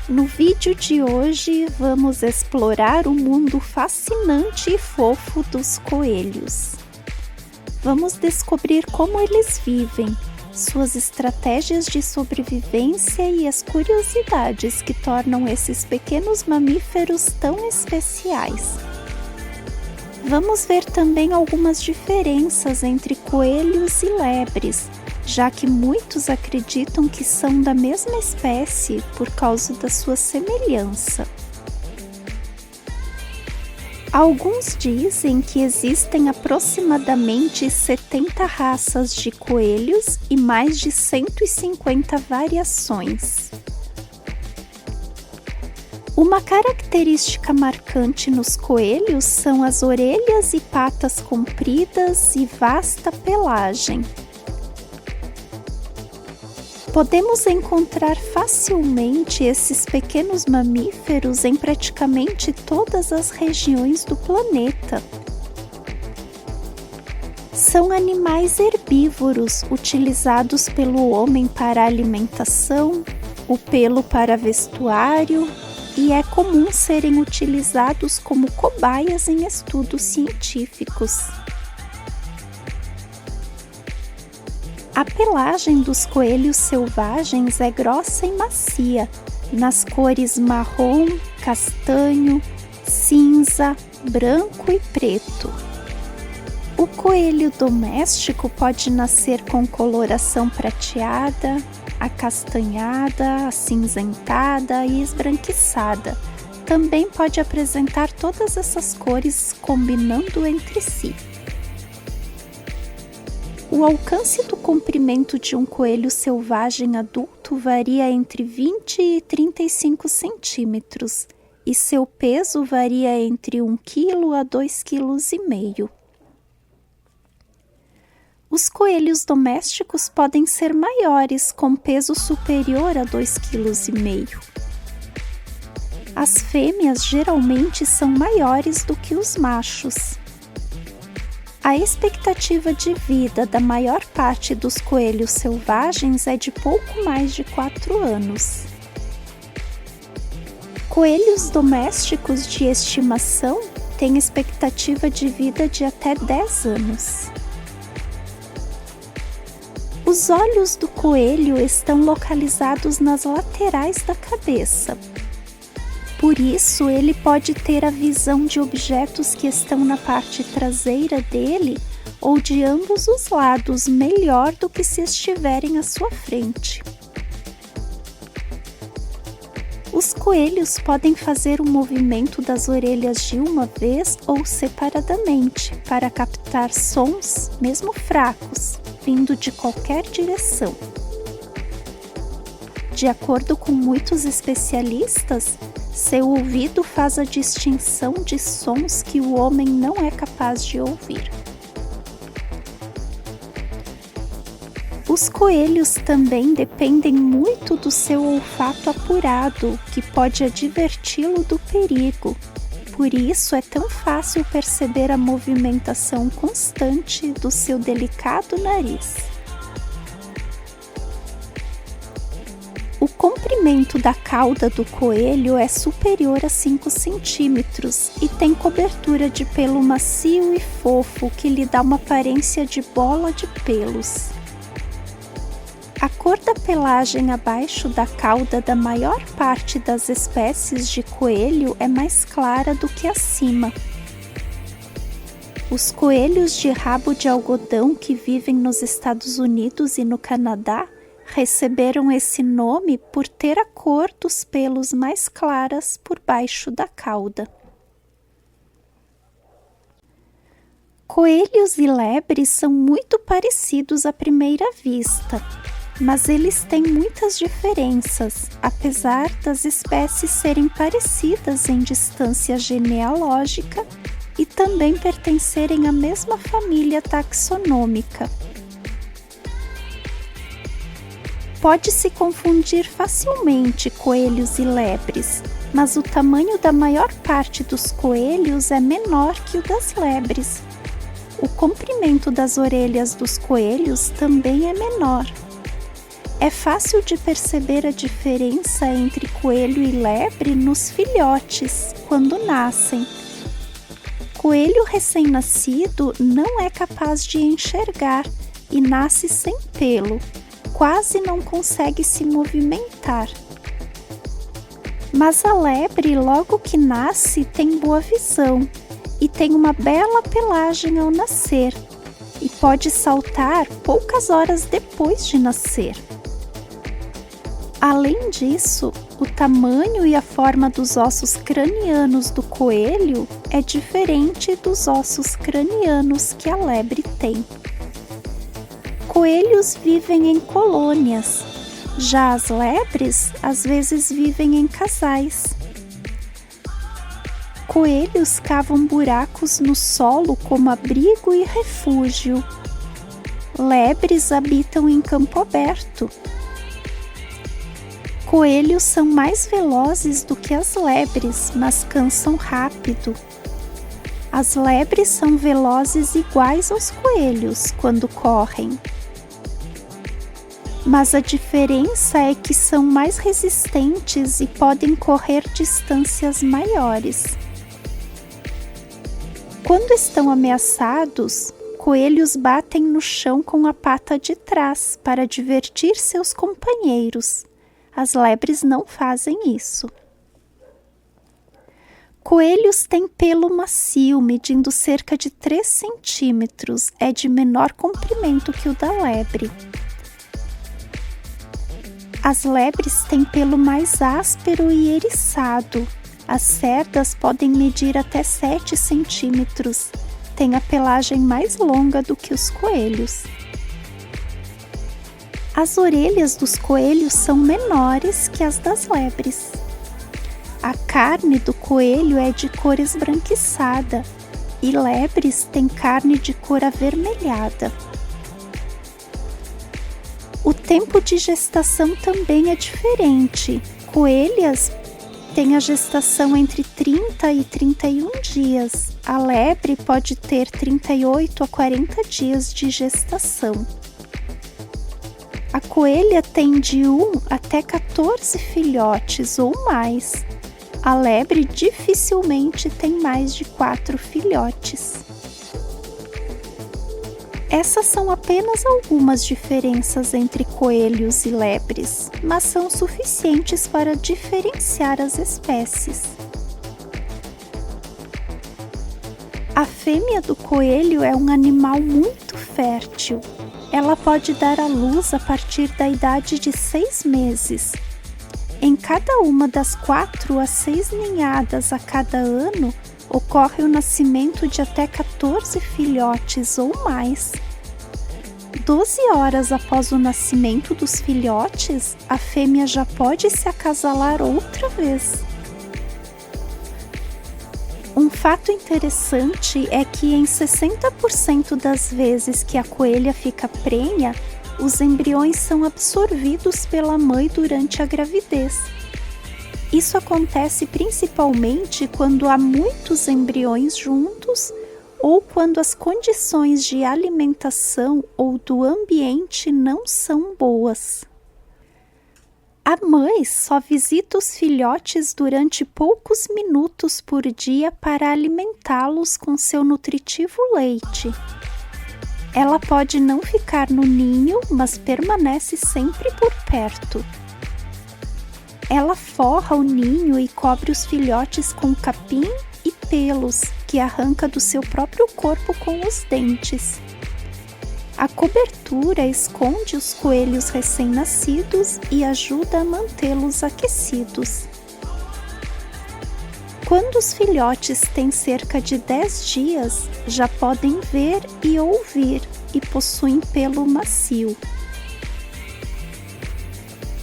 No vídeo de hoje vamos explorar o mundo fascinante e fofo dos coelhos. Vamos descobrir como eles vivem, suas estratégias de sobrevivência e as curiosidades que tornam esses pequenos mamíferos tão especiais. Vamos ver também algumas diferenças entre coelhos e lebres, já que muitos acreditam que são da mesma espécie por causa da sua semelhança. Alguns dizem que existem aproximadamente 70 raças de coelhos e mais de 150 variações. Uma característica marcante nos coelhos são as orelhas e patas compridas e vasta pelagem. Podemos encontrar facilmente esses pequenos mamíferos em praticamente todas as regiões do planeta. São animais herbívoros utilizados pelo homem para alimentação, o pelo para vestuário, e é comum serem utilizados como cobaias em estudos científicos. A pelagem dos coelhos selvagens é grossa e macia, nas cores marrom, castanho, cinza, branco e preto. O coelho doméstico pode nascer com coloração prateada, acastanhada, acinzentada e esbranquiçada. Também pode apresentar todas essas cores combinando entre si. O alcance do comprimento de um coelho selvagem adulto varia entre 20 e 35 centímetros e seu peso varia entre 1 kg a 2,5 kg. Os coelhos domésticos podem ser maiores, com peso superior a 2,5 kg. As fêmeas geralmente são maiores do que os machos. A expectativa de vida da maior parte dos coelhos selvagens é de pouco mais de 4 anos. Coelhos domésticos de estimação têm expectativa de vida de até 10 anos. Os olhos do coelho estão localizados nas laterais da cabeça. Por isso, ele pode ter a visão de objetos que estão na parte traseira dele ou de ambos os lados melhor do que se estiverem à sua frente. Os coelhos podem fazer o movimento das orelhas de uma vez ou separadamente para captar sons, mesmo fracos, vindo de qualquer direção. De acordo com muitos especialistas, seu ouvido faz a distinção de sons que o homem não é capaz de ouvir. Os coelhos também dependem muito do seu olfato apurado, que pode adverti-lo do perigo. Por isso é tão fácil perceber a movimentação constante do seu delicado nariz. O comprimento da cauda do coelho é superior a 5 centímetros e tem cobertura de pelo macio e fofo que lhe dá uma aparência de bola de pelos. A cor da pelagem abaixo da cauda da maior parte das espécies de coelho é mais clara do que acima. Os coelhos de rabo de algodão que vivem nos Estados Unidos e no Canadá receberam esse nome por ter a cor dos pelos mais claras por baixo da cauda. Coelhos e lebres são muito parecidos à primeira vista, mas eles têm muitas diferenças, apesar das espécies serem parecidas em distância genealógica e também pertencerem à mesma família taxonômica. Pode-se confundir facilmente coelhos e lebres, mas o tamanho da maior parte dos coelhos é menor que o das lebres. O comprimento das orelhas dos coelhos também é menor. É fácil de perceber a diferença entre coelho e lebre nos filhotes, quando nascem. Coelho recém-nascido não é capaz de enxergar e nasce sem pelo, quase não consegue se movimentar. Mas a lebre, logo que nasce, tem boa visão e tem uma bela pelagem ao nascer, e pode saltar poucas horas depois de nascer. Além disso, o tamanho e a forma dos ossos cranianos do coelho é diferente dos ossos cranianos que a lebre tem. Coelhos vivem em colônias, já as lebres às vezes vivem em casais. Coelhos cavam buracos no solo como abrigo e refúgio. Lebres habitam em campo aberto. Coelhos são mais velozes do que as lebres, mas cansam rápido. As lebres são velozes iguais aos coelhos quando correm. Mas a diferença é que são mais resistentes e podem correr distâncias maiores. Quando estão ameaçados, coelhos batem no chão com a pata de trás para divertir seus companheiros. As lebres não fazem isso. Coelhos têm pelo macio, medindo cerca de 3 centímetros, é de menor comprimento que o da lebre. As lebres têm pelo mais áspero e eriçado. As cerdas podem medir até 7 centímetros. Têm a pelagem mais longa do que os coelhos. As orelhas dos coelhos são menores que as das lebres. A carne do coelho é de cor esbranquiçada e lebres têm carne de cor avermelhada. O tempo de gestação também é diferente. Coelhas têm a gestação entre 30 e 31 dias. A lebre pode ter 38 a 40 dias de gestação. A coelha tem de 1 até 14 filhotes ou mais. A lebre dificilmente tem mais de 4 filhotes. Essas são apenas algumas diferenças entre coelhos e lebres, mas são suficientes para diferenciar as espécies. A fêmea do coelho é um animal muito fértil. Ela pode dar à luz a partir da idade de 6 meses. Em cada uma das 4 a 6 ninhadas a cada ano, ocorre o nascimento de até 14 filhotes ou mais. 12 horas após o nascimento dos filhotes, a fêmea já pode se acasalar outra vez. Um fato interessante é que em 60% das vezes que a coelha fica prenha, os embriões são absorvidos pela mãe durante a gravidez. Isso acontece principalmente quando há muitos embriões juntos ou quando as condições de alimentação ou do ambiente não são boas. A mãe só visita os filhotes durante poucos minutos por dia para alimentá-los com seu nutritivo leite. Ela pode não ficar no ninho, mas permanece sempre por perto. Ela forra o ninho e cobre os filhotes com capim e pelos, que arranca do seu próprio corpo com os dentes. A cobertura esconde os coelhos recém-nascidos e ajuda a mantê-los aquecidos. Quando os filhotes têm cerca de 10 dias, já podem ver e ouvir e possuem pelo macio.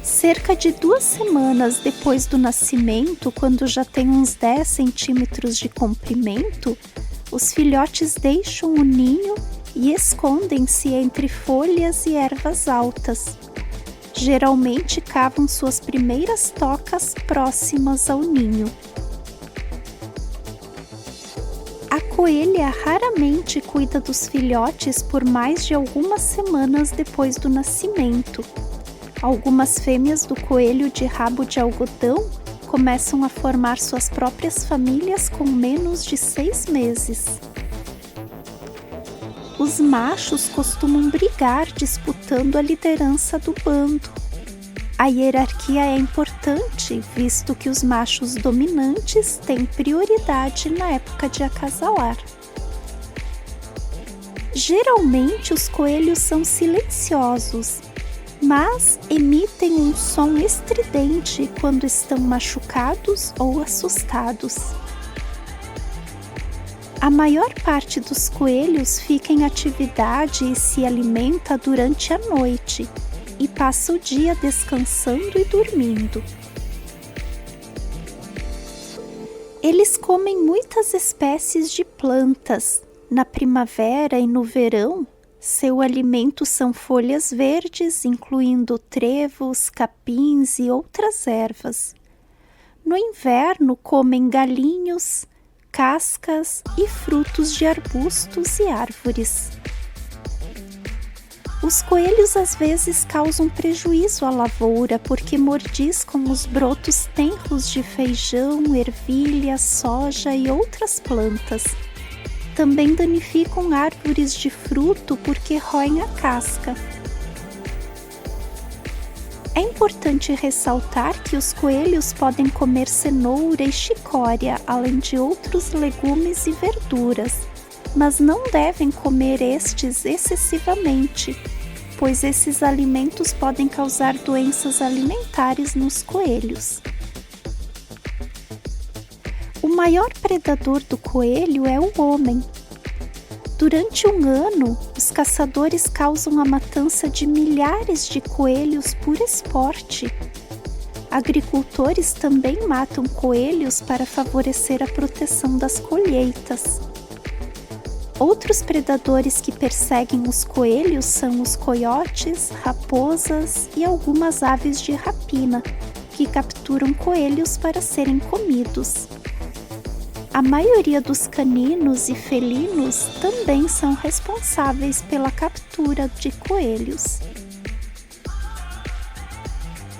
Cerca de 2 semanas depois do nascimento, quando já tem uns 10 centímetros de comprimento, os filhotes deixam o ninho e escondem-se entre folhas e ervas altas. Geralmente cavam suas primeiras tocas próximas ao ninho. A coelha raramente cuida dos filhotes por mais de algumas semanas depois do nascimento. Algumas fêmeas do coelho de rabo de algodão começam a formar suas próprias famílias com menos de 6 meses. Os machos costumam brigar disputando a liderança do bando. A hierarquia é importante, visto que os machos dominantes têm prioridade na época de acasalar. Geralmente os coelhos são silenciosos, mas emitem um som estridente quando estão machucados ou assustados. A maior parte dos coelhos fica em atividade e se alimenta durante a noite e passa o dia descansando e dormindo. Eles comem muitas espécies de plantas. Na primavera e no verão, seu alimento são folhas verdes, incluindo trevos, capins e outras ervas. No inverno, comem galinhos, cascas e frutos de arbustos e árvores. Os coelhos às vezes causam prejuízo à lavoura porque mordiscam os brotos tenros de feijão, ervilha, soja e outras plantas. Também danificam árvores de fruto porque roem a casca. É importante ressaltar que os coelhos podem comer cenoura e chicória, além de outros legumes e verduras, mas não devem comer estes excessivamente, pois esses alimentos podem causar doenças alimentares nos coelhos. O maior predador do coelho é o homem. Durante um ano, os caçadores causam a matança de milhares de coelhos por esporte. Agricultores também matam coelhos para favorecer a proteção das colheitas. Outros predadores que perseguem os coelhos são os coiotes, raposas e algumas aves de rapina, que capturam coelhos para serem comidos. A maioria dos caninos e felinos também são responsáveis pela captura de coelhos.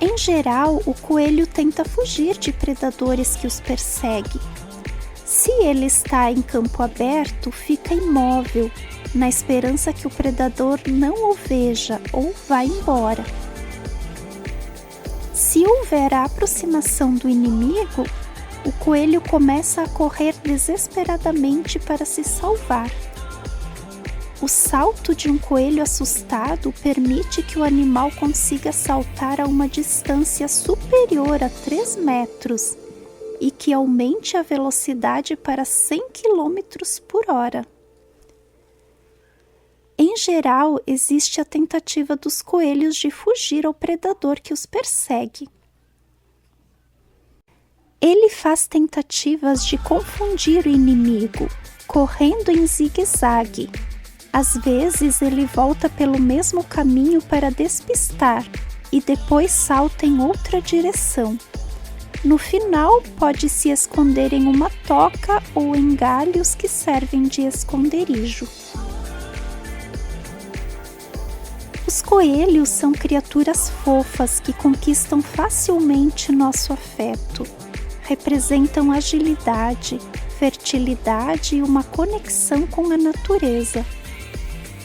Em geral, o coelho tenta fugir de predadores que os perseguem. Se ele está em campo aberto, fica imóvel, na esperança que o predador não o veja ou vá embora. Se houver a aproximação do inimigo, o coelho começa a correr desesperadamente para se salvar. O salto de um coelho assustado permite que o animal consiga saltar a uma distância superior a 3 metros e que aumente a velocidade para 100 km por hora. Em geral, existe a tentativa dos coelhos de fugir ao predador que os persegue. Ele faz tentativas de confundir o inimigo, correndo em zigue-zague. Às vezes ele volta pelo mesmo caminho para despistar e depois salta em outra direção. No final, pode se esconder em uma toca ou em galhos que servem de esconderijo. Os coelhos são criaturas fofas que conquistam facilmente nosso afeto. Representam agilidade, fertilidade e uma conexão com a natureza.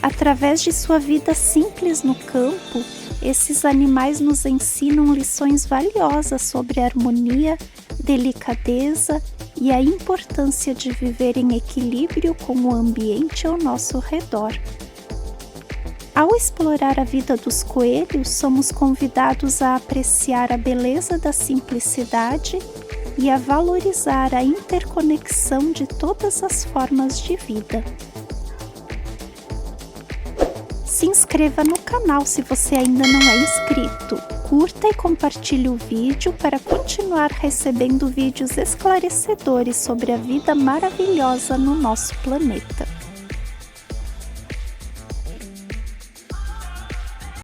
Através de sua vida simples no campo, esses animais nos ensinam lições valiosas sobre harmonia, delicadeza e a importância de viver em equilíbrio com o ambiente ao nosso redor. Ao explorar a vida dos coelhos, somos convidados a apreciar a beleza da simplicidade e a valorizar a interconexão de todas as formas de vida. Se inscreva no canal se você ainda não é inscrito. Curta e compartilhe o vídeo para continuar recebendo vídeos esclarecedores sobre a vida maravilhosa no nosso planeta.